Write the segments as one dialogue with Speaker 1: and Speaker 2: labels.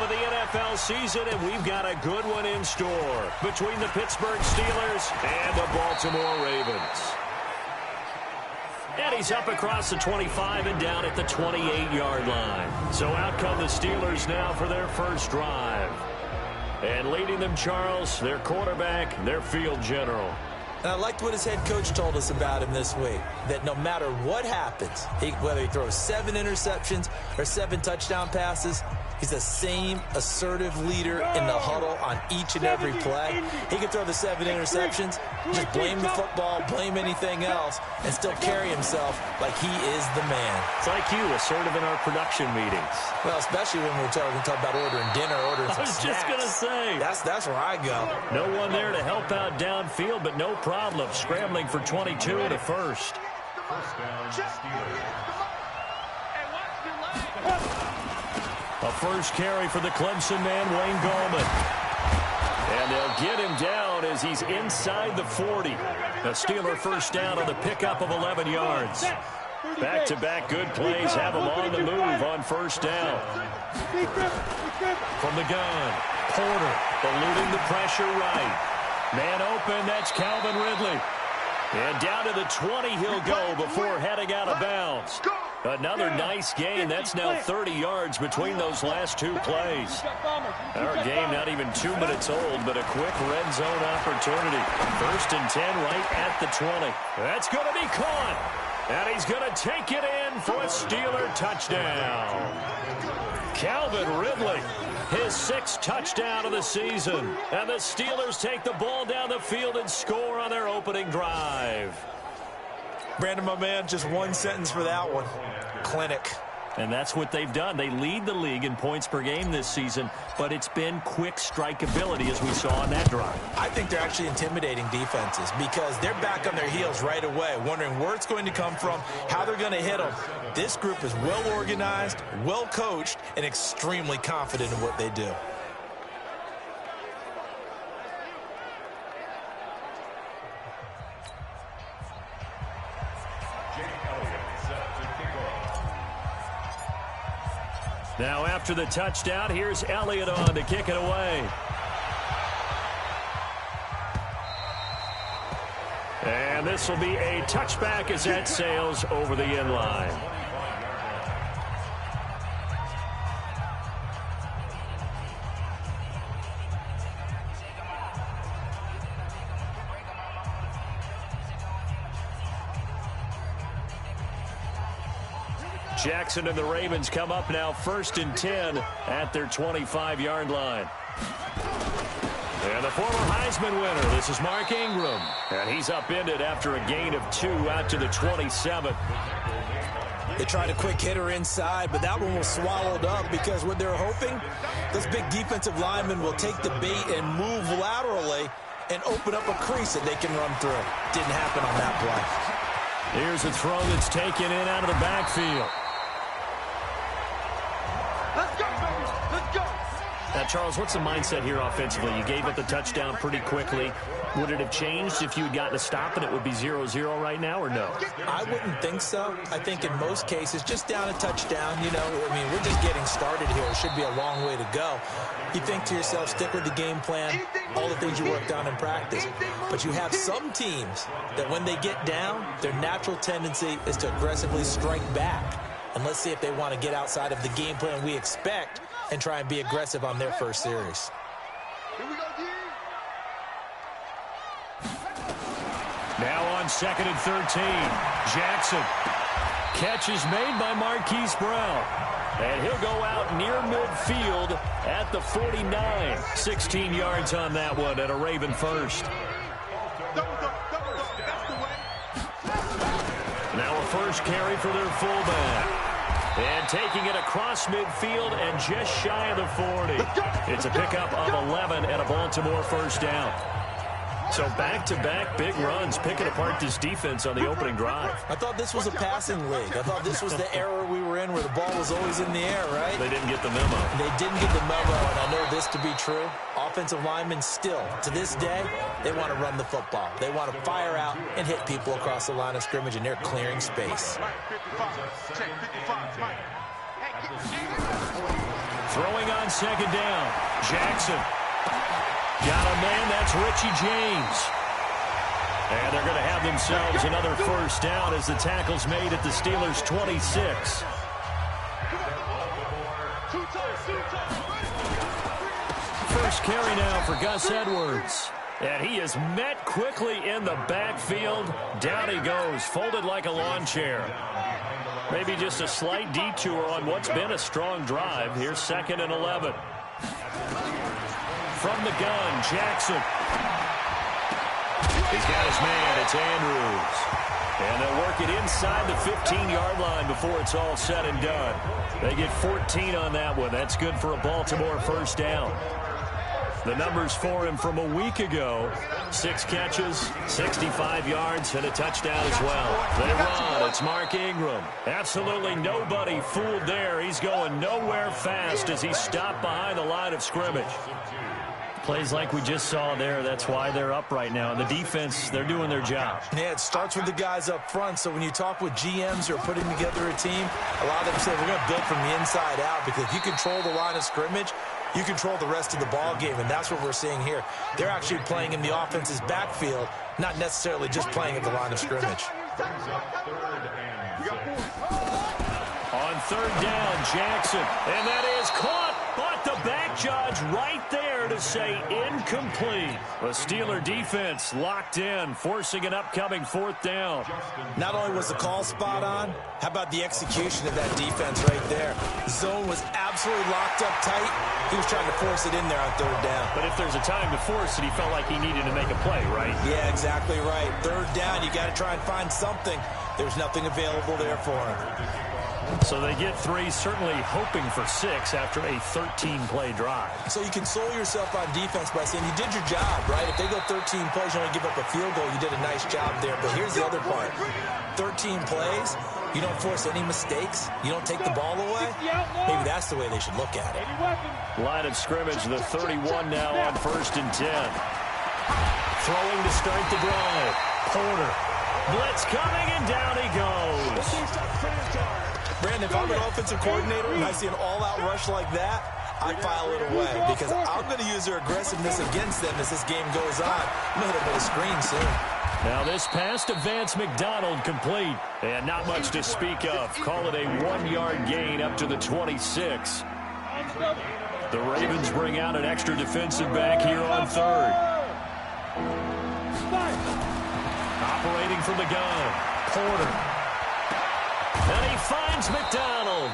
Speaker 1: of the NFL season, and we've got a good one in store between the Pittsburgh Steelers and the Baltimore Ravens. And he's up across the 25 and down at the 28-yard line. So out come the Steelers now for their first drive. And leading them, Charles, their quarterback, their field general.
Speaker 2: And I liked what his head coach told us about him this week, that no matter what happens, whether he throws 7 interceptions or 7 touchdown passes, he's the same assertive leader in the huddle on each and every play. He can throw the 7 interceptions, just blame the football, blame anything else, and still carry himself like he is the man.
Speaker 1: It's like you, assertive in our production meetings.
Speaker 2: Well, especially when we're talking about ordering dinner, ordering some snacks.
Speaker 1: I was just going to say.
Speaker 2: That's where I go.
Speaker 1: No one there to help out downfield, but no problem. Scrambling for 22 to first. A first carry for the Clemson man, Wayne Gallman. And they'll get him down as he's inside the 40. A Steeler first down on the pickup of 11 yards. Back-to-back good plays have him on the move on first down. From the gun, Porter eluding the pressure right. Man open, that's Calvin Ridley. And down to the 20 he'll go before heading out of bounds. Another nice gain. That's now 30 yards between those last 2 plays. Our game not even 2 minutes old, but a quick red zone opportunity. First and 10 right at the 20. That's going to be caught. And he's going to take it in for a Steeler touchdown. Calvin Ridley, his 6th touchdown of the season. And the Steelers take the ball down the field and score on their opening drive.
Speaker 2: Brandon, my man, just one sentence for that one. Clinic.
Speaker 1: And that's what they've done. They lead the league in points per game this season, but it's been quick strikeability as we saw on that drive.
Speaker 2: I think they're actually intimidating defenses because they're back on their heels right away, wondering where it's going to come from, how they're going to hit them. This group is well organized, well coached, and extremely confident in what they do.
Speaker 1: Now after the touchdown, here's Elliott on to kick it away. And this will be a touchback as that sails over the end line. Jackson and the Ravens come up now first and 10 at their 25-yard line. And the former Heisman winner, this is Mark Ingram. And he's upended after a gain of 2 out to the 27.
Speaker 2: They tried a quick hitter inside, but that one was swallowed up because what they're hoping, those big defensive linemen will take the bait and move laterally and open up a crease that they can run through. Didn't happen on that play.
Speaker 1: Here's a throw that's taken in out of the backfield. Now, Charles, what's the mindset here offensively? You gave up the touchdown pretty quickly. Would it have changed if you had gotten a stop and it would be 0-0 right now, or no?
Speaker 2: I wouldn't think so. I think in most cases, just down a touchdown, you know, I mean, we're just getting started here. It should be a long way to go. You think to yourself, stick with the game plan, all the things you worked on in practice. But you have some teams that when they get down, their natural tendency is to aggressively strike back. And let's see if they want to get outside of the game plan we expect and try and be aggressive on their first series.
Speaker 1: Now on 2nd and 13, Jackson. Catch is made by Marquise Brown. And he'll go out near midfield at the 49. 16 yards on that one and a Raven first. Now a first carry for their fullback. And taking it across midfield and just shy of the 40. It's a pickup of 11 and a Baltimore first down. So back-to-back big runs, picking apart this defense on the opening drive.
Speaker 2: I thought this was a passing league. I thought this was the era we were in where the ball was always in the air, right?
Speaker 1: They didn't get the memo.
Speaker 2: They didn't get the memo, and I know this to be true. Offensive linemen still, to this day, they want to run the football. They want to fire out and hit people across the line of scrimmage, and they're clearing space.
Speaker 1: Throwing on second down. Jackson. Got a man. That's Richie James. And they're going to have themselves another first down as the tackle's made at the Steelers' 26. First carry now for Gus Edwards. And he is met quickly in the backfield. Down he goes, folded like a lawn chair. Maybe just a slight detour on what's been a strong drive. Here's 2nd and 11. From the gun, Jackson. He's got his man. It's Andrews. And they'll work it inside the 15-yard line before it's all said and done. They get 14 on that one. That's good for a Baltimore first down. The numbers for him from a week ago: 6 catches, 65 yards, and a touchdown as well. They run. It's Mark Ingram. Absolutely nobody fooled there. He's going nowhere fast as he stopped behind the line of scrimmage. Plays like we just saw there. That's why they're up right now. And the defense, they're doing their job.
Speaker 2: Yeah, it starts with the guys up front. So when you talk with GMs who are putting together a team, a lot of them say we're going to build from the inside out, because if you control the line of scrimmage, you control the rest of the ball game, and that's what we're seeing here. They're actually playing in the offense's backfield, not necessarily just playing at the line of scrimmage.
Speaker 1: On third down, Jackson, and that is caught, but the back judge right there to say incomplete. The Steeler defense locked in, forcing an upcoming 4th down.
Speaker 2: Not only was the call spot on, how about the execution of that defense right there? Zone was absolutely locked up tight. He was trying to force it in there on 3rd down.
Speaker 1: But if there's a time to force it, he felt like he needed to make a play, right?
Speaker 2: Yeah, exactly right. 3rd down, you got to try and find something. There's nothing available there for him.
Speaker 1: So they get 3, certainly hoping for 6 after a 13-play drive.
Speaker 2: So you console yourself on defense by saying you did your job, right? If they go 13 plays, you only give up a field goal, you did a nice job there. But here's the other part. 13 plays, you don't force any mistakes, you don't take the ball away. Maybe that's the way they should look at it.
Speaker 1: Line of scrimmage, the 31 now on 1st and 10. Throwing to start the drive. Porter. Blitz coming, and down he goes.
Speaker 2: Brandon, if I'm an offensive coordinator and I see an all-out rush like that, I file it away, because I'm going to use their aggressiveness against them as this game goes on. I'm going to hit them with a screen soon.
Speaker 1: Now this pass to Vance McDonald complete, and not much to speak of. Call it a 1-yard gain up to the 26. The Ravens bring out an extra defensive back here on 3rd. Operating from the gun, Porter. And he finds McDonald.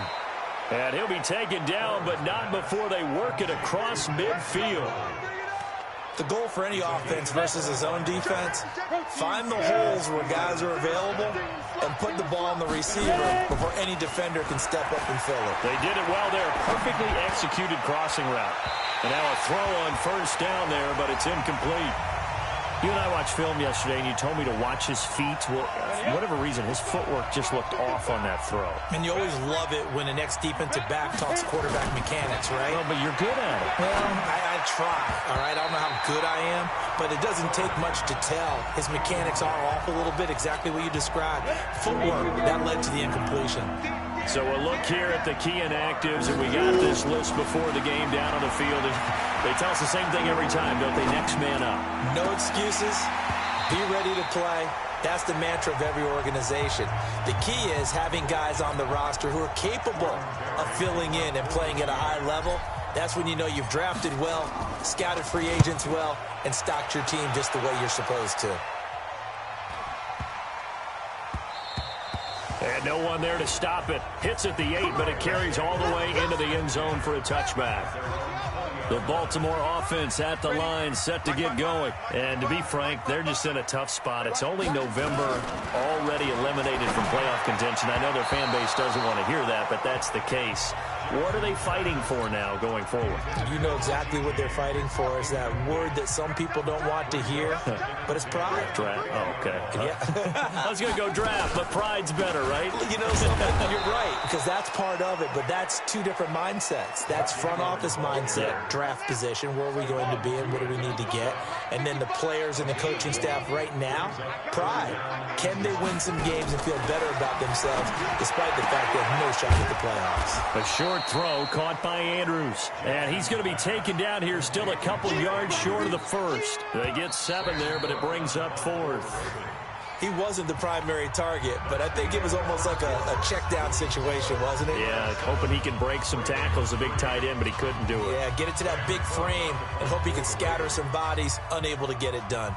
Speaker 1: And he'll be taken down, but not before they work it across midfield.
Speaker 2: The goal for any offense versus his own defense, find the holes where guys are available and put the ball on the receiver before any defender can step up and fill it.
Speaker 1: They did it well there. Perfectly executed crossing route. And now a throw on 1st down there, but it's incomplete. You and I watched film yesterday, and you told me to watch his feet. Well, for whatever reason, his footwork just looked off on that throw.
Speaker 2: And you always love it when the next defensive back talks quarterback mechanics, right?
Speaker 1: Well, but you're good at it.
Speaker 2: Well, I try, all right? I don't know how good I am, but it doesn't take much to tell. His mechanics are off a little bit, exactly what you described. Footwork, that led to the incompletion.
Speaker 1: So a look here at the key inactives, and we got this list before the game down on the field. They tell us the same thing every time, don't they? Next man up.
Speaker 2: No excuses. Be ready to play. That's the mantra of every organization. The key is having guys on the roster who are capable of filling in and playing at a high level. That's when you know you've drafted well, scouted free agents well, and stocked your team just the way you're supposed to.
Speaker 1: And no one there to stop it. Hits at the 8, but it carries all the way into the end zone for a touchback. The Baltimore offense at the line, set to get going. And to be frank, they're just in a tough spot. It's only November, already eliminated from playoff contention. I know their fan base doesn't want to hear that, but that's the case. What are they fighting for now going forward?
Speaker 2: You know exactly what they're fighting for. Is that word that some people don't want to hear, but it's pride.
Speaker 1: Draft. Oh, okay.
Speaker 2: Yeah.
Speaker 1: I was going to go draft, but pride's better, right?
Speaker 2: You know something? You're right, because that's part of it, but that's two different mindsets. That's front office mindset, draft position, where are we going to be and what do we need to get? And then the players and the coaching staff right now, pride. Can they win some games and feel better about themselves despite the fact they have no shot at the playoffs?
Speaker 1: A short throw caught by Andrews. And he's going to be taken down here still a couple yards short of the first. They get 7 there, but it brings up 4th.
Speaker 2: He wasn't the primary target, but I think it was almost like a check-down situation, wasn't it?
Speaker 1: Yeah, hoping he can break some tackles, a big tight end, but he couldn't do it.
Speaker 2: Yeah, get it to that big frame and hope he can scatter some bodies, unable to get it done.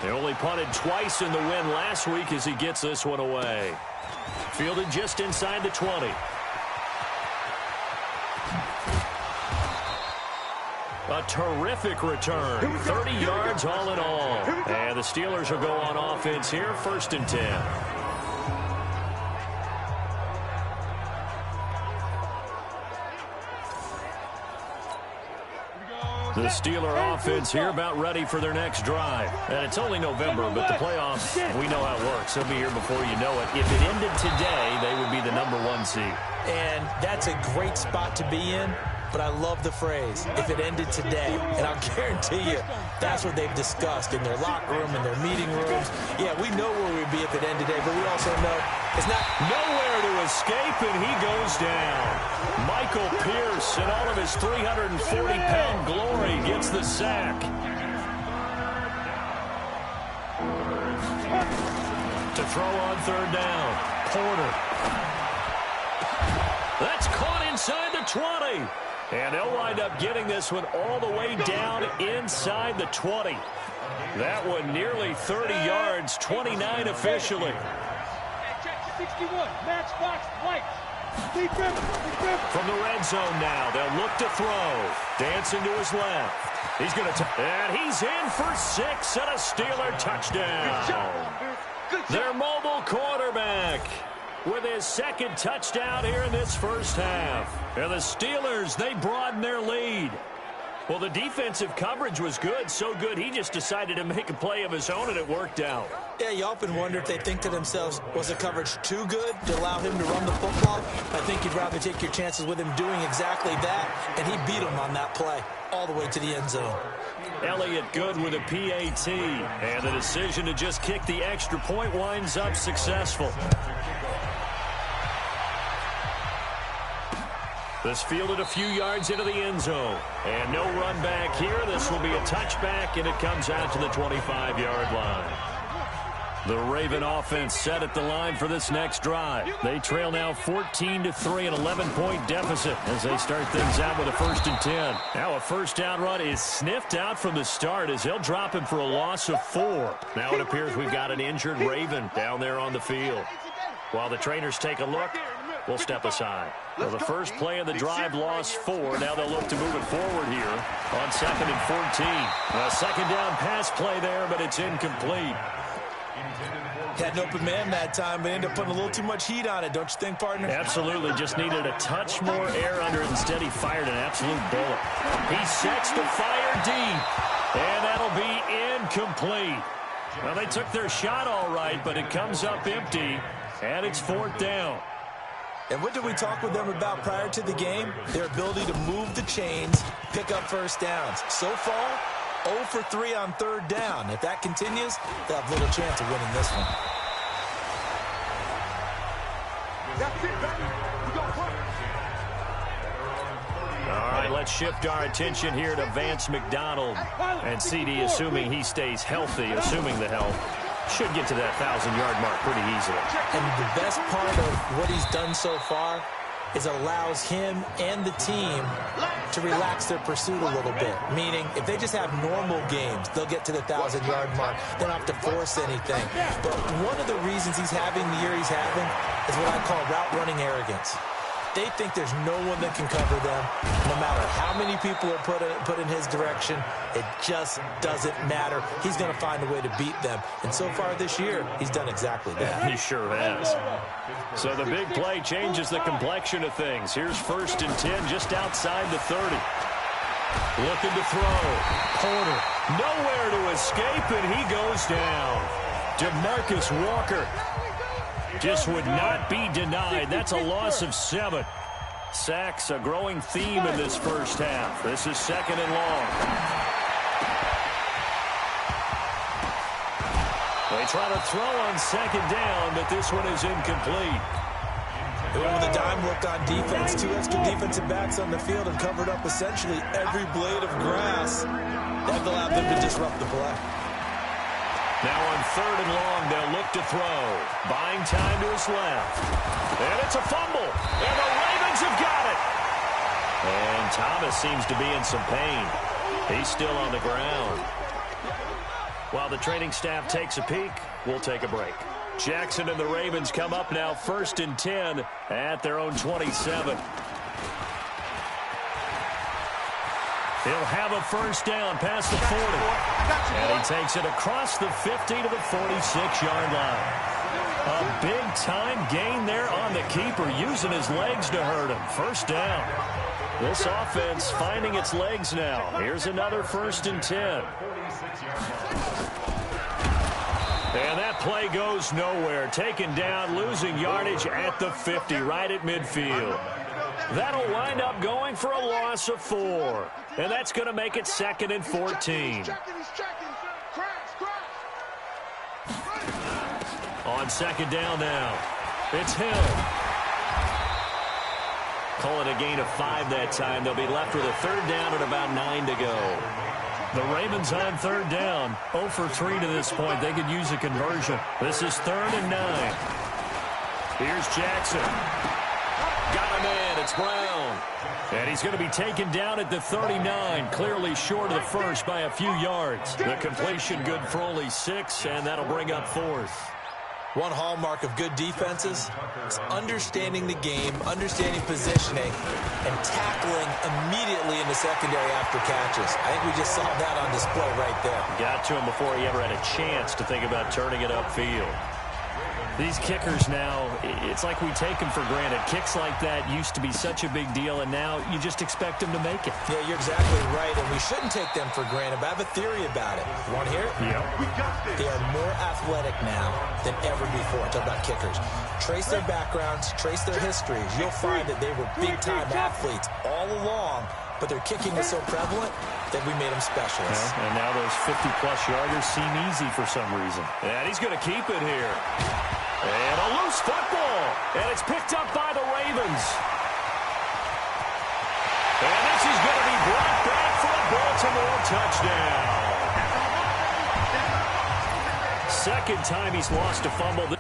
Speaker 1: They only punted twice in the win last week as he gets this one away. Fielded just inside the 20. A terrific return. 30 yards all in all. And the Steelers will go on offense here, 1st and 10. The Steeler offense here about ready for their next drive. And it's only November, but the playoffs, we know how it works. They'll be here before you know it. If it ended today, they would be the #1 seed.
Speaker 2: And that's a great spot to be in. But I love the phrase, if it ended today. And I'll guarantee you, that's what they've discussed in their locker room, in their meeting rooms. Yeah, we know where we'd be if it ended today, but we also know it's not
Speaker 1: nowhere to escape, and he goes down. Michael Pierce, in all of his 340-pound glory, gets the sack. To throw on 3rd down, Porter. That's caught inside the 20. And they'll wind up getting this one all the way down inside the 20. That one nearly 30 yards, 29 officially. From the red zone now, they'll look to throw. Dancing to his left. He's going to, and he's in for 6 and a Steeler touchdown. Their mobile quarterback with his 2nd touchdown here in this first half. And the Steelers, they broaden their lead. Well, the defensive coverage was good, so good he just decided to make a play of his own, and it worked out.
Speaker 2: Yeah, you often wonder if they think to themselves, was the coverage too good to allow him to run the football? I think you'd rather take your chances with him doing exactly that, and he beat him on that play all the way to the end zone.
Speaker 1: Elliott good with a PAT, and the decision to just kick the extra point winds up successful. This fielded a few yards into the end zone. And no run back here. This will be a touchback, and it comes out to the 25-yard line. The Raven offense set at the line for this next drive. They trail now 14-3, an 11-point deficit as they start things out with a 1st and 10. Now a first down run is sniffed out from the start as they'll drop him for a loss of 4. Now it appears we've got an injured Raven down there on the field. While the trainers take a look, we'll step aside. Well, the first play of the drive lost 4. Now they'll look to move it forward here on 2nd and 14. A 2nd down pass play there, but it's incomplete.
Speaker 2: Had an open man that time, but ended up putting a little too much heat on it, don't you think, partner?
Speaker 1: Absolutely. Just needed a touch more air under it. Instead, he fired an absolute bullet. He sets to fire deep, and that'll be incomplete. Well, they took their shot all right, but it comes up empty, and it's 4th down.
Speaker 2: And what did we talk with them about prior to the game? Their ability to move the chains, pick up first downs. So far, 0 for 3 on 3rd down. If that continues, they'll have little chance of winning this one.
Speaker 1: All right, let's shift our attention here to Vance McDonald. And CD, assuming he stays healthy, assuming the health, should get to that 1,000-yard mark pretty easily.
Speaker 2: And the best part of what he's done so far is allows him and the team to relax their pursuit a little bit. Meaning, if they just have normal games, they'll get to the 1,000-yard mark. They don't have to force anything. But one of the reasons he's having the year he's having is what I call route running arrogance. They think there's no one that can cover them. No matter how many people are put in his direction, it just doesn't matter. He's going to find a way to beat them. And so far this year, he's done exactly that.
Speaker 1: He sure has. So the big play changes the complexion of things. Here's 1st and 10 just outside the 30. Looking to throw. Porter. Nowhere to escape, and he goes down. DeMarcus Walker just would not be denied. That's a loss of 7. Sacks, a growing theme in this first half. This is 2nd and long. They try to throw on 2nd down, but this one is incomplete.
Speaker 2: With a dime look on defense, 2 extra defensive backs on the field and covered up essentially every blade of grass. That allowed them to disrupt the play.
Speaker 1: Now on 3rd and long, they'll look to throw. Buying time to his left. And it's a fumble. And the Ravens have got it. And Thomas seems to be in some pain. He's still on the ground. While the training staff takes a peek, we'll take a break. Jackson and the Ravens come up now 1st and 10 at their own 27. He'll have a first down past the 40. And he takes it across the 50 to the 46-yard line. A big-time gain there on the keeper, using his legs to hurt him. First down. This offense finding its legs now. Here's another 1st and 10. And that play goes nowhere. Taken down, losing yardage at the 50, right at midfield. That'll wind up going for a loss of 4. And that's going to make it 2nd and 14. On 2nd down now, it's Hill. Call it a gain of 5 that time. They'll be left with a 3rd down and about 9 to go. The Ravens on 3rd down, 0 for 3 to this point. They could use a conversion. This is 3rd and 9. Here's Jackson. Got a man. It's Brown. And he's going to be taken down at the 39, clearly short of the first by a few yards. The completion good for only 6, and that'll bring up 4th.
Speaker 2: One hallmark of good defenses is understanding the game, understanding positioning, and tackling immediately in the secondary after catches. I think we just saw that on display right there.
Speaker 1: Got to him before he ever had a chance to think about turning it upfield. These kickers now, it's like we take them for granted. Kicks like that used to be such a big deal, and now you just expect them to make it.
Speaker 2: Yeah, you're exactly right, and we shouldn't take them for granted, but I have a theory about it. You want to hear it?
Speaker 1: Yeah.
Speaker 2: They are more athletic now than ever before. Talk about kickers. Trace their backgrounds, trace their histories. You'll find that they were big-time athletes all along, but their kicking is so prevalent that we made them specialists.
Speaker 1: Yeah, and now those 50-plus yarders seem easy for some reason. And he's going to keep it here. And a loose football. And it's picked up by the Ravens. And this is going to be brought back for a Baltimore touchdown. Second time he's lost a fumble.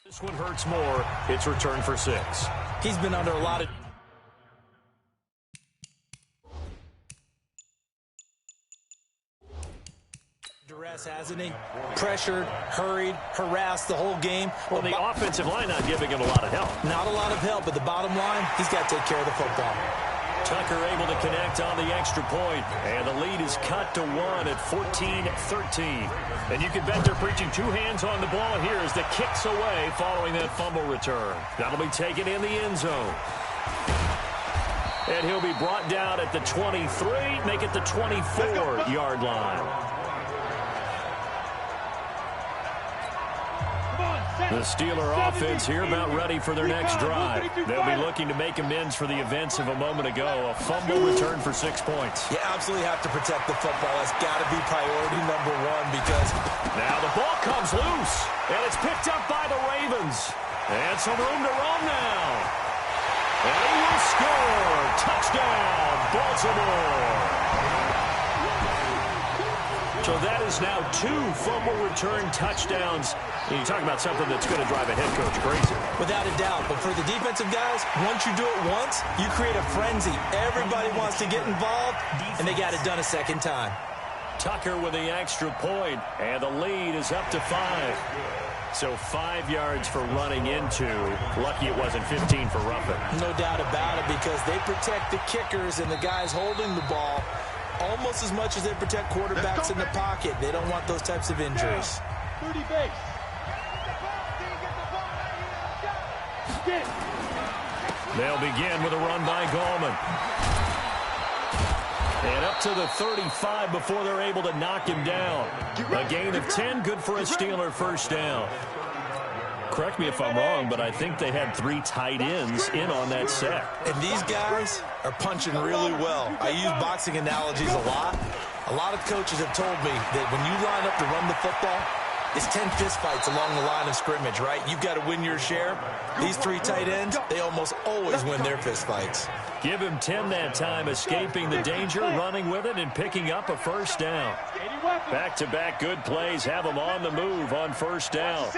Speaker 1: This one hurts more. It's returned for 6.
Speaker 2: He's been under a lot of duress, hasn't he? Pressured, hurried, harassed the whole game.
Speaker 1: Well, the offensive line not giving him a lot of help.
Speaker 2: Not a lot of help, but the bottom line, he's got to take care of the football.
Speaker 1: Tucker able to connect on the extra point, and the lead is cut to 1 at 14-13. And you can bet they're preaching 2 hands on the ball here as the kick's away following that fumble return. That'll be taken in the end zone. And he'll be brought down at the 23, make it the 24-yard line. The Steeler offense here about ready for their next drive. They'll be looking to make amends for the events of a moment ago. A fumble return for 6 points.
Speaker 2: You absolutely have to protect the football. That's got to be priority number 1 because
Speaker 1: now the ball comes loose, and it's picked up by the Ravens. And some room to roam now. And he will score. Touchdown, Baltimore. So that is now 2 fumble return touchdowns. You talk about something that's going to drive a head coach crazy.
Speaker 2: Without a doubt. But for the defensive guys, once you do it once, you create a frenzy. Everybody wants to get involved, and they got it done a second time.
Speaker 1: Tucker with the extra point, and the lead is up to 5. So 5 yards for running into. Lucky it wasn't 15 for roughing.
Speaker 2: No doubt about it, because they protect the kickers and the guys holding the ball almost as much as they protect quarterbacks in the pocket. They don't want those types of injuries.
Speaker 3: 30 base.
Speaker 1: They'll begin with a run by Gallman. And up to the 35 before they're able to knock him down. A gain of 10, good for a Steeler first down. Correct me if I'm wrong, but I think they had 3 tight ends in on that set.
Speaker 2: And these guys are punching really well. I use boxing analogies a lot. A lot of coaches have told me that when you line up to run the football, it's 10 fistfights along the line of scrimmage, right? You've got to win your share. These 3 tight ends, they almost always win their fistfights.
Speaker 1: Give him 10 that time, escaping the danger, running with it, and picking up a first down. Back-to-back good plays have him on the move on first down.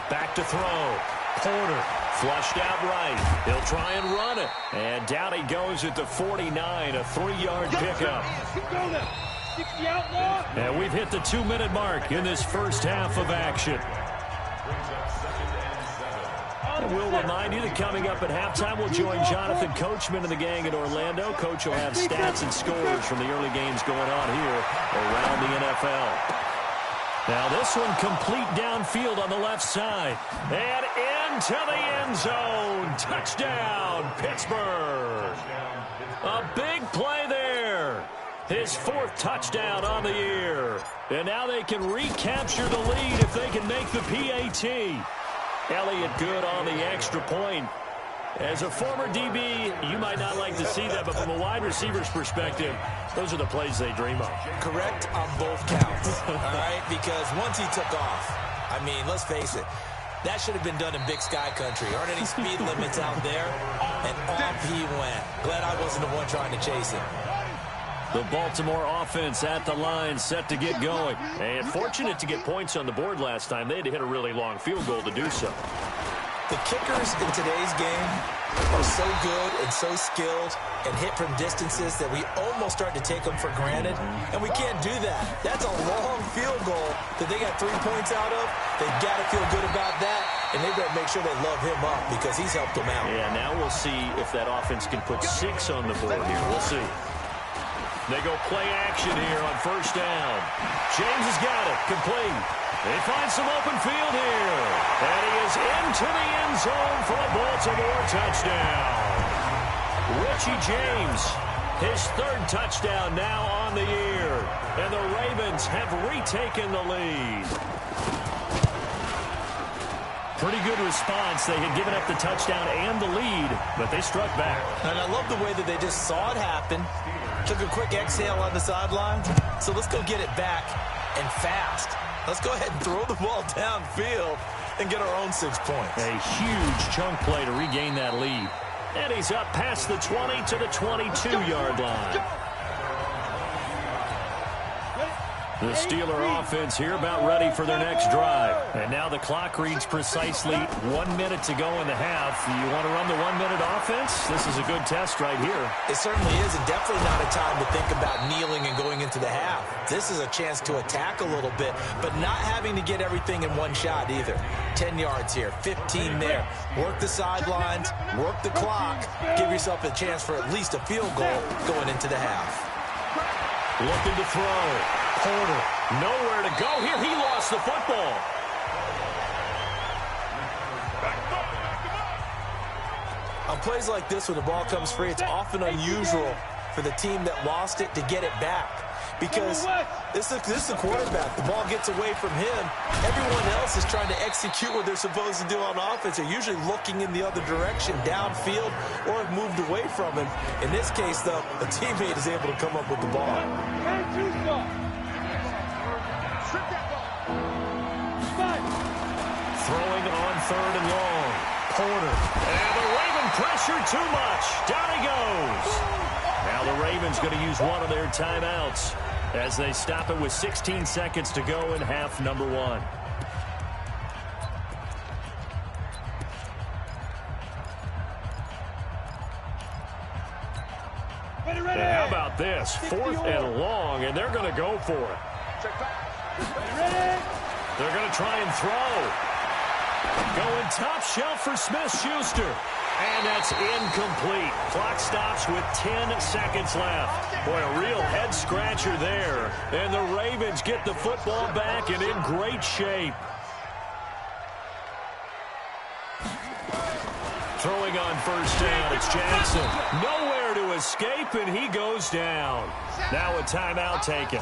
Speaker 1: Back to throw. Porter flushed out right. He'll try and run it. And down he goes at the 49, a 3-yard pickup. And we've hit the 2-minute mark in this first half of action. And we'll remind you that coming up at halftime, we'll join Jonathan Coachman and the gang in Orlando. Coach will have stats and scores from the early games going on here around the NFL. Now this one complete downfield on the left side. And into the end zone. Touchdown, Pittsburgh. A big play there. His 4th touchdown on the year. And now they can recapture the lead if they can make the PAT. Elliott good on the extra point. As a former DB, you might not like to see that, but from a wide receiver's perspective, those are the plays they dream of.
Speaker 2: Correct on both counts, all right? Because once he took off, I mean, let's face it, that should have been done in Big Sky Country. Aren't any speed limits out there? And off he went. Glad I wasn't the one trying to chase him.
Speaker 1: The Baltimore offense at the line, set to get going. And fortunate to get points on the board last time. They had to hit a really long field goal to do so.
Speaker 2: The kickers in today's game are so good and so skilled and hit from distances that we almost start to take them for granted, and we can't do that. That's a long field goal that they got 3 points out of. They've got to feel good about that, and they better make sure they love him up because he's helped them out.
Speaker 1: Yeah, now we'll see if that offense can put 6 on the board here. We'll see. They go play action here on first down. James has got it. Complete. They find some open field here. And he is into the end zone for a Baltimore touchdown. Richie James, his 3rd touchdown now on the year. And the Ravens have retaken the lead. Pretty good response. They had given up the touchdown and the lead, but they struck back.
Speaker 2: And I love the way that they just saw it happen. Took a quick exhale on the sidelines. So let's go get it back and fast. Let's go ahead and throw the ball downfield and get our own 6 points.
Speaker 1: A huge chunk play to regain that lead. And he's up past the 20 to the 22-yard line. The Steeler offense here about ready for their next drive. And now the clock reads precisely 1 minute to go in the half. You want to run the 1 minute offense? This is a good test right here.
Speaker 2: It certainly is, and definitely not a time to think about kneeling and going into the half. This is a chance to attack a little bit, but not having to get everything in one shot either. 10 yards here, 15 there. Work the sidelines, work the clock, give yourself a chance for at least a field goal going into the half.
Speaker 1: Looking to throw. Porter, nowhere to go here. He lost the football.
Speaker 2: On plays like this, when the ball comes free, it's often unusual for the team that lost it to get it back. Because this is the quarterback. The ball gets away from him. Everyone else is trying to execute what they're supposed to do on offense. They're usually looking in the other direction, downfield, or have moved away from him. In this case, though, a teammate is able to come up with the ball.
Speaker 1: Throwing on 3rd and long. Porter. And the Raven pressure too much. Down he goes. Now the Ravens going to use one of their timeouts as they stop it with 16 seconds to go in half number 1. And how about this? 4th and long, and they're going to go for it. They're going to try and throw. Going top shelf for Smith-Schuster. And that's incomplete. Clock stops with 10 seconds left. Boy, a real head-scratcher there. And the Ravens get the football back and in great shape. Throwing on first down, it's Jackson. Nowhere to escape, and he goes down. Now a timeout taken.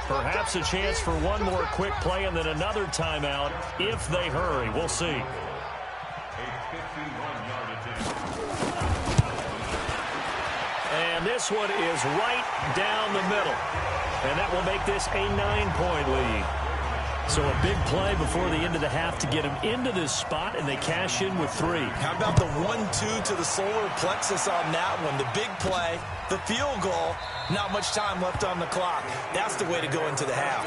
Speaker 1: Perhaps a chance for one more quick play and then another timeout if they hurry. We'll see. And this one is right down the middle. And that will make this a 9-point lead. So a big play before the end of the half to get them into this spot, and they cash in with 3.
Speaker 2: How about the 1-2 to the solar plexus on that one? The big play, the field goal, not much time left on the clock. That's the way to go into the half.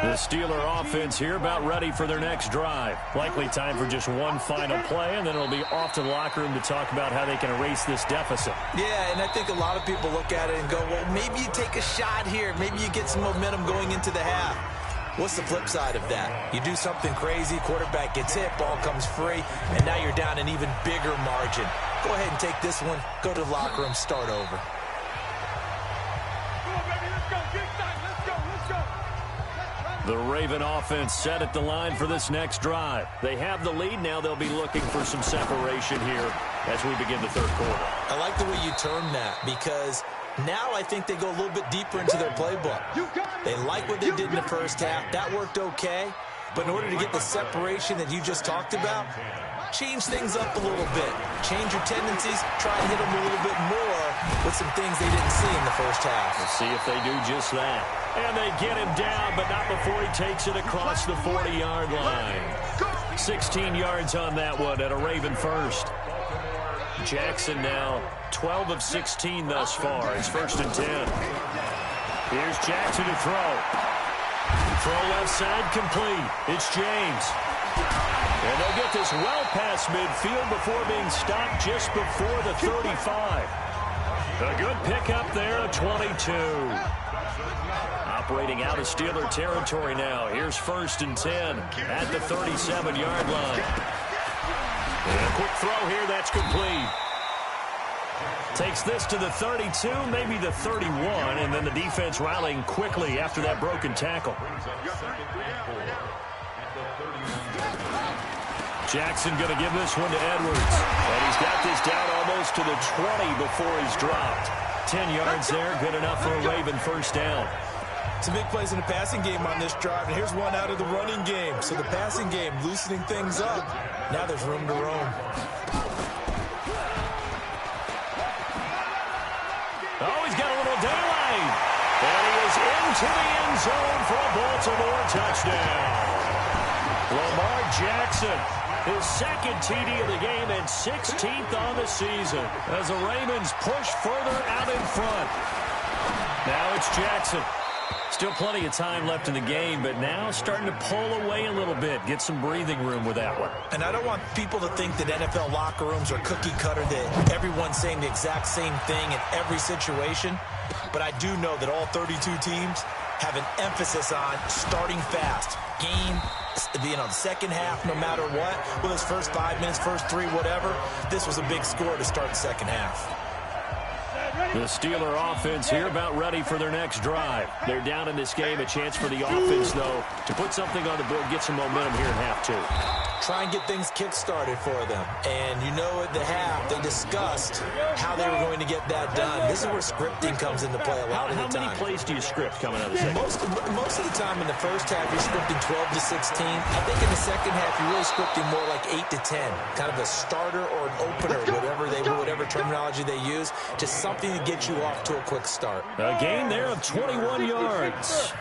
Speaker 1: The Steeler offense here about ready for their next drive. Likely time for just one final play, and then it'll be off to the locker room to talk about how they can erase this deficit.
Speaker 2: Yeah, and I think a lot of people look at it and go, well, maybe you take a shot here. Maybe you get some momentum going into the half. What's the flip side of that? You do something crazy, quarterback gets hit, ball comes free, and now you're down an even bigger margin. Go ahead and take this one, go to the locker room, start over.
Speaker 1: The Raven offense set at the line for this next drive. They have the lead. Now they'll be looking for some separation here as we begin the third quarter.
Speaker 2: I like the way you term that because now I think they go a little bit deeper into their playbook. They like what they did in the first half. That worked okay. But in order to get the separation that you just talked about, change things up a little bit. Change your tendencies. Try and hit them a little bit more with some things they didn't see in the first half.
Speaker 1: We'll see if they do just that. And they get him down, but not before he takes it across the 40-yard line. 16 yards on that one at a Raven first. Jackson now 12 of 16 thus far. It's 1st and 10. Here's Jackson to throw. Throw left side complete. It's James. And they'll get this well past midfield before being stopped just before the 35. A good pickup there at 22. Operating out of Steeler territory now. Here's 1st and 10 at the 37-yard line. And a quick throw here, that's complete. Takes this to the 32, maybe the 31, and then the defense rallying quickly after that broken tackle. Jackson going to give this one to Edwards. And he's got this down almost to the 20 before he's dropped. 10 yards there, good enough for a Raven first down.
Speaker 2: Some big plays in the passing game on this drive, and here's one out of the running game. So the passing game loosening things up. Now there's room to roam.
Speaker 1: Oh, he's got a little daylight. And he is into the end zone for a Baltimore touchdown. Lamar Jackson, his second TD of the game and 16th on the season as the Ravens push further out in front. Now it's Jackson. Still plenty of time left in the game, but now starting to pull away a little bit. Get some breathing room with that one.
Speaker 2: And I don't want people to think that NFL locker rooms are cookie cutter, that everyone's saying the exact same thing in every situation. But I do know that all 32 teams have an emphasis on starting fast. Game, the second half, no matter what. Well, his first 5 minutes, first 3, whatever. This was a big score to start the second half.
Speaker 1: The Steeler offense here about ready for their next drive. They're down in this game. A chance for the offense, though, to put something on the board, get some momentum here in half 2.
Speaker 2: Try and get things kick-started for them. And you know at the half, they discussed how they were going to get that done. This is where scripting comes into play a lot of the time.
Speaker 1: How many plays do you script coming out of the second?
Speaker 2: Most of the time in the first half, you're scripting 12 to 16. I think in the second half, you're really scripting more like 8 to 10. Kind of a starter or an opener, whatever terminology they use. Just something to get you off to a quick start.
Speaker 1: A gain there of 21 yards.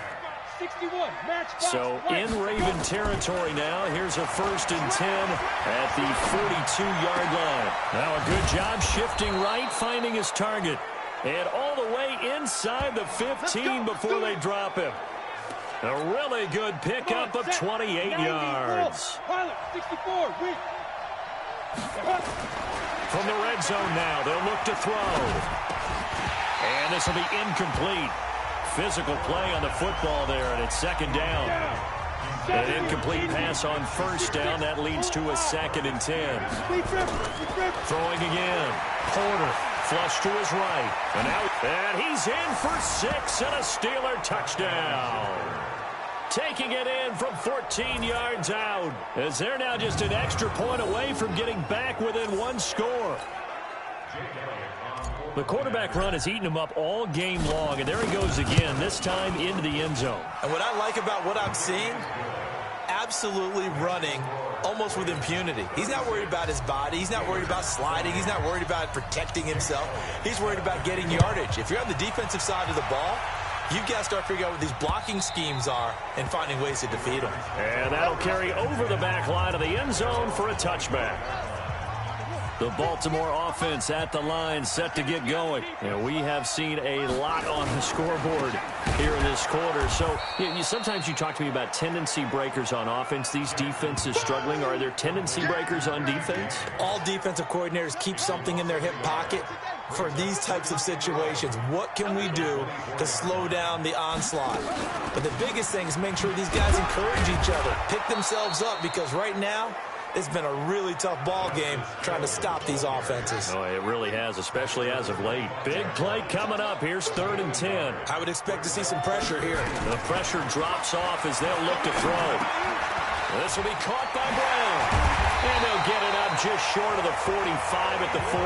Speaker 1: So in Raven territory now. Here's a 1st and 10 at the 42-yard line. Now a good job shifting right, finding his target. And all the way inside the 15 before they drop him. A really good pickup of 28 yards. From the red zone now, they'll look to throw. And this will be incomplete. physical play on the football there, and it's second down. An incomplete pass on first down. That leads to a 2nd and 10. Throwing again. Porter. Flush to his right. And he's in for 6 and a Steeler touchdown. Taking it in from 14 yards out, as they're now just an extra point away from getting back within 1 score. The quarterback run has eaten him up all game long, and there he goes again, this time into the end zone.
Speaker 2: And what I like about what I'm seeing, absolutely running almost with impunity. He's not worried about his body. He's not worried about sliding. He's not worried about protecting himself. He's worried about getting yardage. If you're on the defensive side of the ball, you've got to start figuring out what these blocking schemes are and finding ways to defeat them.
Speaker 1: And that'll carry over the back line of the end zone for a touchback. The Baltimore offense at the line, set to get going. And we have seen a lot on the scoreboard here in this quarter. So sometimes you talk to me about tendency breakers on offense. These defenses struggling. Are there tendency breakers on defense?
Speaker 2: All defensive coordinators keep something in their hip pocket for these types of situations. What can we do to slow down the onslaught? But the biggest thing is make sure these guys encourage each other, pick themselves up, because right now, it's been a really tough ball game trying to stop these offenses.
Speaker 1: Oh, it really has, especially as of late. Big play coming up. Here's 3rd and 10.
Speaker 2: I would expect to see some pressure here.
Speaker 1: The pressure drops off as they'll look to throw. This will be caught by Brown. And they'll get it up just short of the 45 at the 44.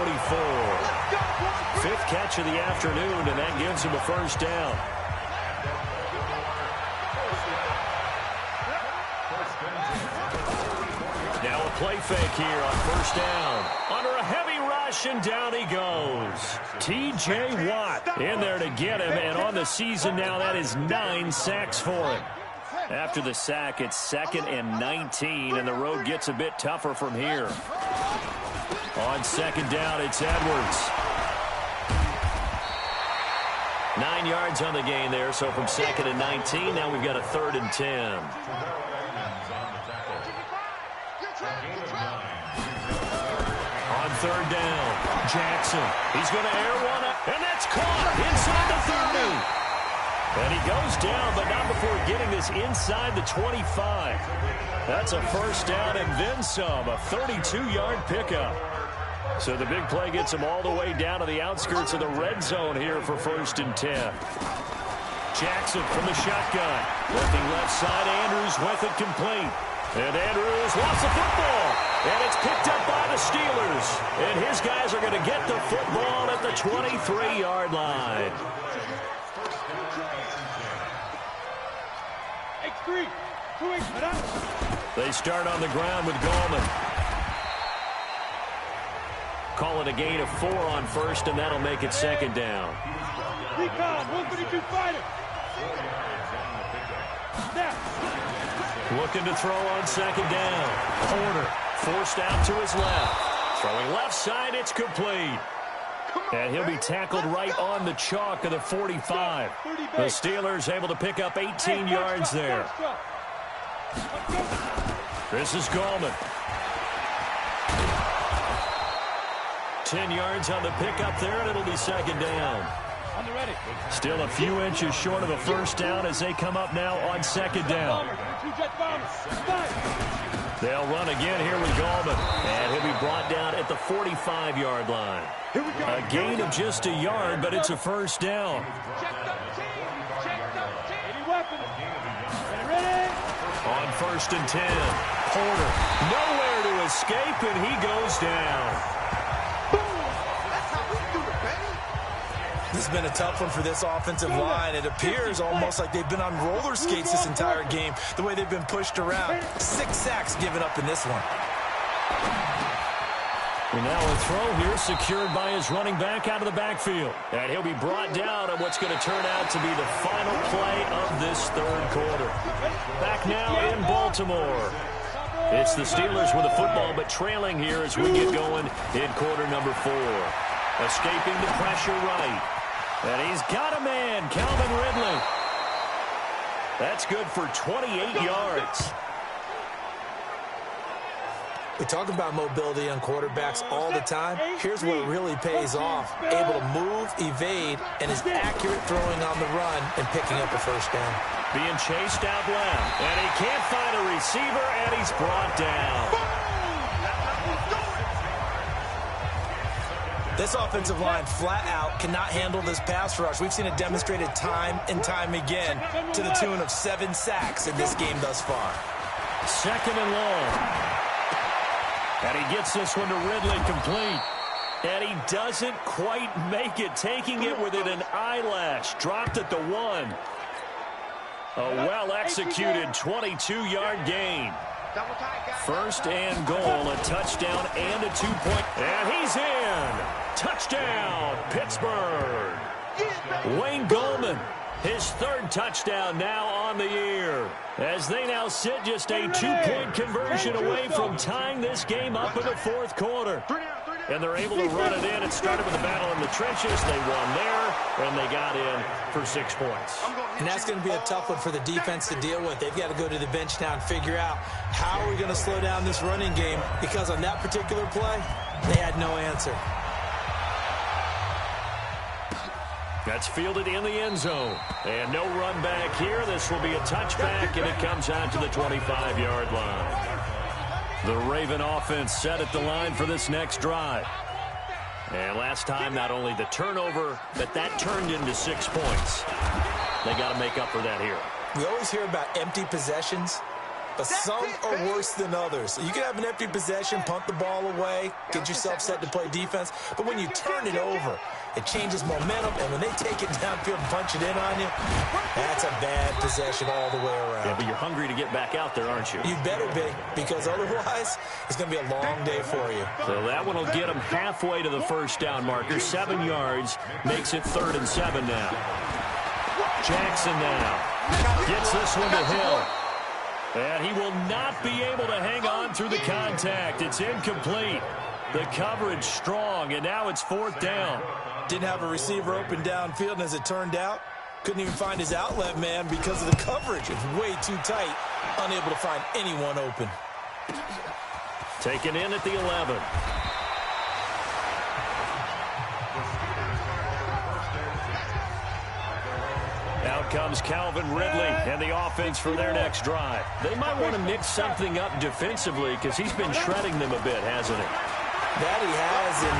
Speaker 1: 5th catch of the afternoon, and that gives him a 1st down. Now a play fake here on 1st down. Under a heavy rush, and down he goes. T.J. Watt in there to get him, and on the season now, that is 9 sacks for him. After the sack, it's 2nd and 19, and the road gets a bit tougher from here. On 2nd down, it's Edwards. 9 yards on the gain there, so from 2nd and 19, now we've got a 3rd and 10. On 3rd down, Jackson. He's going to air one up, and that's caught inside the 30. And he goes down, but not before getting this inside the 25. That's a 1st down and then some, a 32-yard pickup. So the big play gets him all the way down to the outskirts of the red zone here for 1st and 10. Jackson from the shotgun. Looking left side, Andrews with it complete. And Andrews lost the football. And it's picked up by the Steelers. And his guys are going to get the football at the 23-yard line. They start on the ground with Gallman. Call it a gain of 4 on 1st, and that'll make it 2nd down. Looking to throw on 2nd down. Porter forced out to his left. Throwing left side, it's complete. And he'll be tackled right on the chalk of the 45. The Steelers able to pick up 18 yards there. This is Gallman. 10 yards on the pickup there, and it'll be 2nd down. Still a few inches short of a 1st down as they come up now on 2nd down. They'll run again here with Gallman. And he'll be brought down at the 45-yard line. A gain of just a yard, but it's a 1st down. On 1st and 10, Porter nowhere to escape, and he goes down.
Speaker 2: This has been a tough one for this offensive line. It appears almost like they've been on roller skates this entire game, the way they've been pushed around. 6 sacks given up in this one.
Speaker 1: And now a throw here secured by his running back out of the backfield. And he'll be brought down on what's going to turn out to be the final play of this 3rd quarter. Back now in Baltimore. It's the Steelers with the football, but trailing here as we get going in quarter number 4. Escaping the pressure right. And he's got a man, Calvin Ridley. That's good for 28 yards.
Speaker 2: We talk about mobility on quarterbacks all the time. Here's where it really pays off. Able to move, evade, and is accurate throwing on the run and picking up a first down.
Speaker 1: Being chased out left, and he can't find a receiver, and he's brought down.
Speaker 2: This offensive line flat out cannot handle this pass rush. We've seen it demonstrated time and time again to the tune of 7 sacks in this game thus far.
Speaker 1: Second and long. And he gets this one to Ridley complete. And he doesn't quite make it, taking it within an eyelash. Dropped at the 1. A well-executed 22-yard gain. First and goal, a touchdown and a 2-point. And he's in. Touchdown, Pittsburgh. Wayne Gallman, his 3rd touchdown now on the year, as they now sit just a 2-point conversion away from tying this game up in the 4th quarter. And they're able to run it in. It started with a battle in the trenches. They won there, and they got in for 6 points.
Speaker 2: And that's going to be a tough one for the defense to deal with. They've got to go to the bench now and figure out how are we going to slow down this running game, because on that particular play, they had no answer.
Speaker 1: That's fielded in the end zone. And no run back here. This will be a touchback, and it comes out to the 25-yard line. The Raven offense set at the line for this next drive. And last time, not only the turnover, but that turned into 6 points. They got to make up for that here.
Speaker 2: We always hear about empty possessions, but some are worse than others. You can have an empty possession, punt the ball away, get yourself set to play defense, but when you turn it over, it changes momentum, and when they take it downfield and punch it in on you, that's a bad possession all the way around.
Speaker 1: Yeah, but you're hungry to get back out there, aren't you?
Speaker 2: You better be, because otherwise, it's going to be a long day for you.
Speaker 1: So that one will get them halfway to the first down marker. 7 yards, makes it 3rd and 7 now. Jackson now gets this one to Hill. And he will not be able to hang on through the contact. It's incomplete. The coverage strong, and now it's 4th down.
Speaker 2: Didn't have a receiver open downfield, and as it turned out, couldn't even find his outlet man because of the coverage. It's way too tight, unable to find anyone open.
Speaker 1: Taken in at the 11. Out comes Calvin Ridley and the offense for their next drive. They might want to mix something up defensively because he's been shredding them a bit, hasn't he?
Speaker 2: That he has,
Speaker 1: and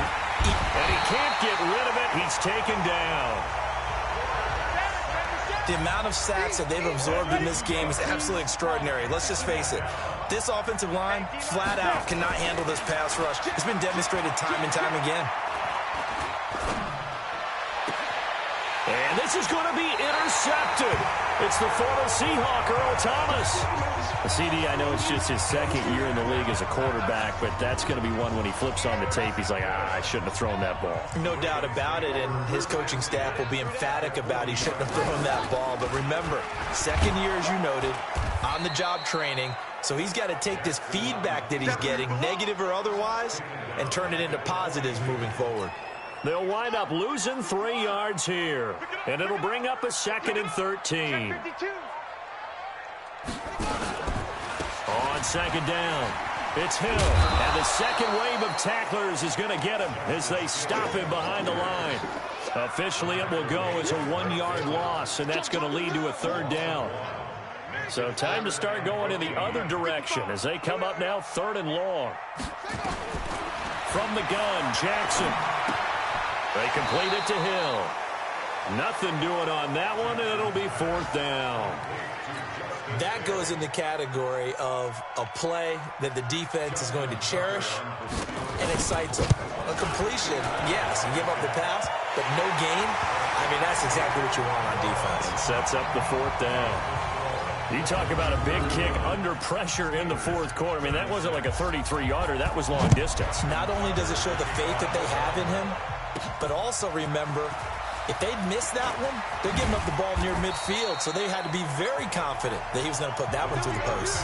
Speaker 1: he can't get rid of it. He's taken down.
Speaker 2: The amount of sacks that they've absorbed in this game is absolutely extraordinary. Let's just face it. This offensive line, flat out, cannot handle this pass rush. It's been demonstrated time and time again.
Speaker 1: And this is going to be intercepted. It's the former Seahawk, Earl Thomas. CD, I know it's just his 2nd year in the league as a quarterback, but that's going to be one when he flips on the tape, he's like, I shouldn't have thrown that ball.
Speaker 2: No doubt about it, and his coaching staff will be emphatic about he shouldn't have thrown that ball. But remember, 2nd year, as you noted, on-the-job training, so he's got to take this feedback that he's getting, negative or otherwise, and turn it into positives moving forward.
Speaker 1: They'll wind up losing 3 yards here, and it'll bring up a 2nd and 13. On 2nd down, it's Hill, and the second wave of tacklers is going to get him as they stop him behind the line. Officially, it will go as a 1-yard loss, and that's going to lead to a 3rd down. So time to start going in the other direction as they come up now 3rd and long. From the gun, Jackson. They complete it to Hill. Nothing doing on that one, and it'll be 4th down.
Speaker 2: That goes in the category of a play that the defense is going to cherish and excites them. A completion, yes, you give up the pass, but no gain. I mean, that's exactly what you want on defense.
Speaker 1: It sets up the 4th down. You talk about a big kick under pressure in the 4th quarter. I mean, that wasn't like a 33-yarder. That was long distance.
Speaker 2: Not only does it show the faith that they have in him, but also remember, if they'd missed that one, they're giving up the ball near midfield, so they had to be very confident that he was going to put that one through the post.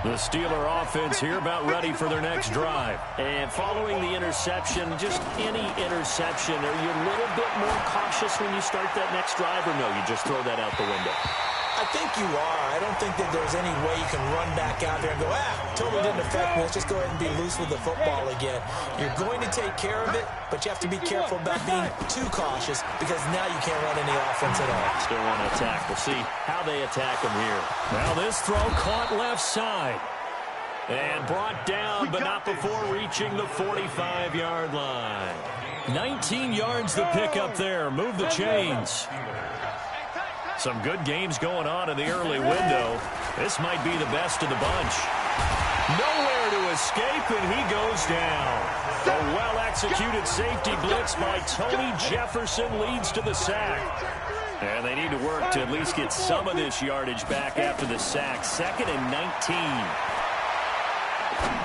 Speaker 1: The Steeler offense here about ready for their next drive. And following the interception, just any interception, are you a little bit more cautious when you start that next drive, or no, you just throw that out the window?
Speaker 2: I think you are. I don't think that there's any way you can run back out there and go, totally didn't affect me. Let's just go ahead and be loose with the football again. You're going to take care of it, but you have to be careful about being too cautious because now you can't run any offense at all.
Speaker 1: Still want to attack. We'll see how they attack him here. Now this throw caught left side. And brought down, but not before reaching the 45-yard line. 19 yards the pick up there. Move the chains. Some good games going on in the early window. This might be the best of the bunch. Nowhere to escape, and he goes down. A well-executed safety blitz by Tony Jefferson leads to the sack. And they need to work to at least get some of this yardage back after the sack. 2nd and 19.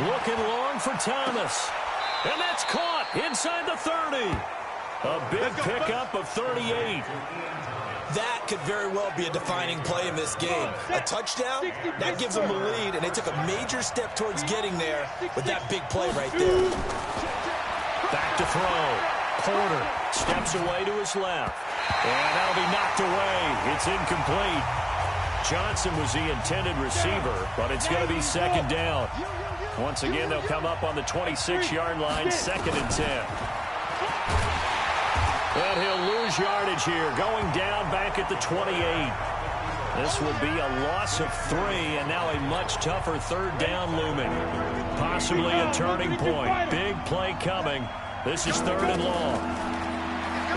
Speaker 1: Looking long for Thomas. And that's caught inside the 30. A big pickup of 38.
Speaker 2: That could very well be a defining play in this game. A touchdown, that gives them a lead, and they took a major step towards getting there with that big play right there.
Speaker 1: Back to throw. Porter steps away to his left. And that'll be knocked away. It's incomplete. Johnson was the intended receiver, but it's going to be 2nd down. Once again, they'll come up on the 26-yard line, 2nd and 10. And he'll lose yardage here, going down back at the 28. This will be a loss of 3, and now a much tougher 3rd down looming. Possibly a turning point. Big play coming. This is 3rd and long.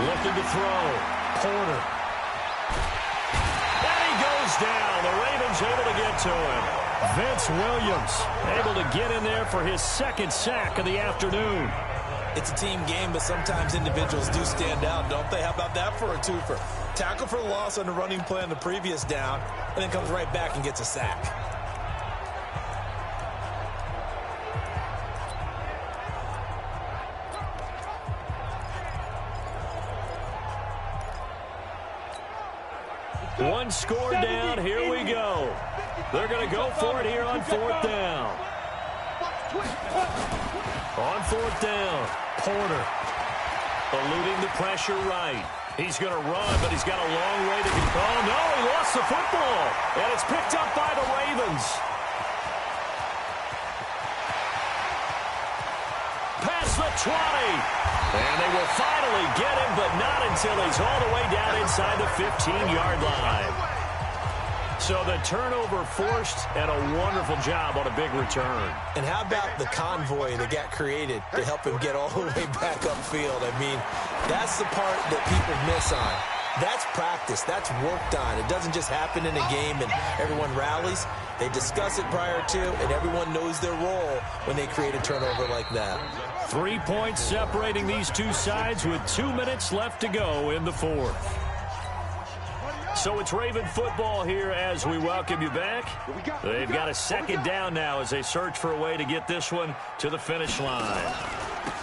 Speaker 1: Looking to throw. Porter. And he goes down. The Ravens able to get to him. Vince Williams able to get in there for his 2nd sack of the afternoon.
Speaker 2: It's a team game, but sometimes individuals do stand out, don't they? How about that for a twofer? Tackle for the loss on the running play on the previous down, and then comes right back and gets a sack.
Speaker 1: One score down. Here we go. They're going to go for it here on 4th down. On 4th down, Porter eluding the pressure right. He's going to run, but he's got a long way to go. Oh, no, he lost the football. And it's picked up by the Ravens. Past the 20. And they will finally get him, but not until he's all the way down inside the 15-yard line. So the turnover forced, and a wonderful job on a big return.
Speaker 2: And how about the convoy that got created to help him get all the way back upfield? I mean, that's the part that people miss on. That's practice. That's worked on. It doesn't just happen in a game and everyone rallies. They discuss it prior to, and everyone knows their role when they create a turnover like that.
Speaker 1: 3 points separating these two sides with 2 minutes left to go in the 4th. So it's Raven football here as we welcome you back. They've got a 2nd down now as they search for a way to get this one to the finish line.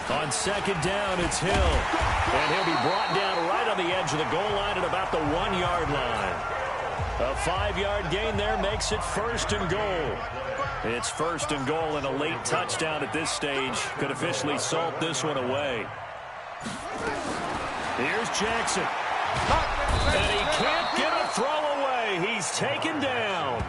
Speaker 1: On 2nd down, it's Hill. And he'll be brought down right on the edge of the goal line at about the 1-yard line. A 5-yard gain there makes it 1st and goal. It's 1st and goal, and a late touchdown at this stage could officially salt this one away. Here's Jackson. And he can't get a throw away. He's taken down.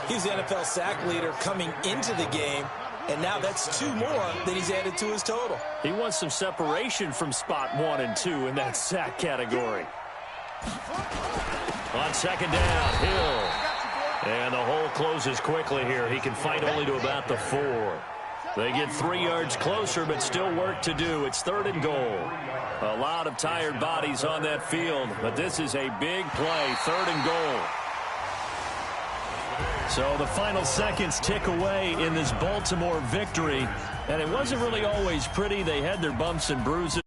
Speaker 2: He's the NFL sack leader coming into the game, and now that's 2 more that he's added to his total.
Speaker 1: He wants some separation from spot 1 and 2 in that sack category. On 2nd down, Hill. And the hole closes quickly here. He can fight only to about the 4. They get 3 yards closer, but still work to do. It's 3rd and goal. A lot of tired bodies on that field, but this is a big play, 3rd and goal. So the final seconds tick away in this Baltimore victory, and it wasn't really always pretty. They had their bumps and bruises.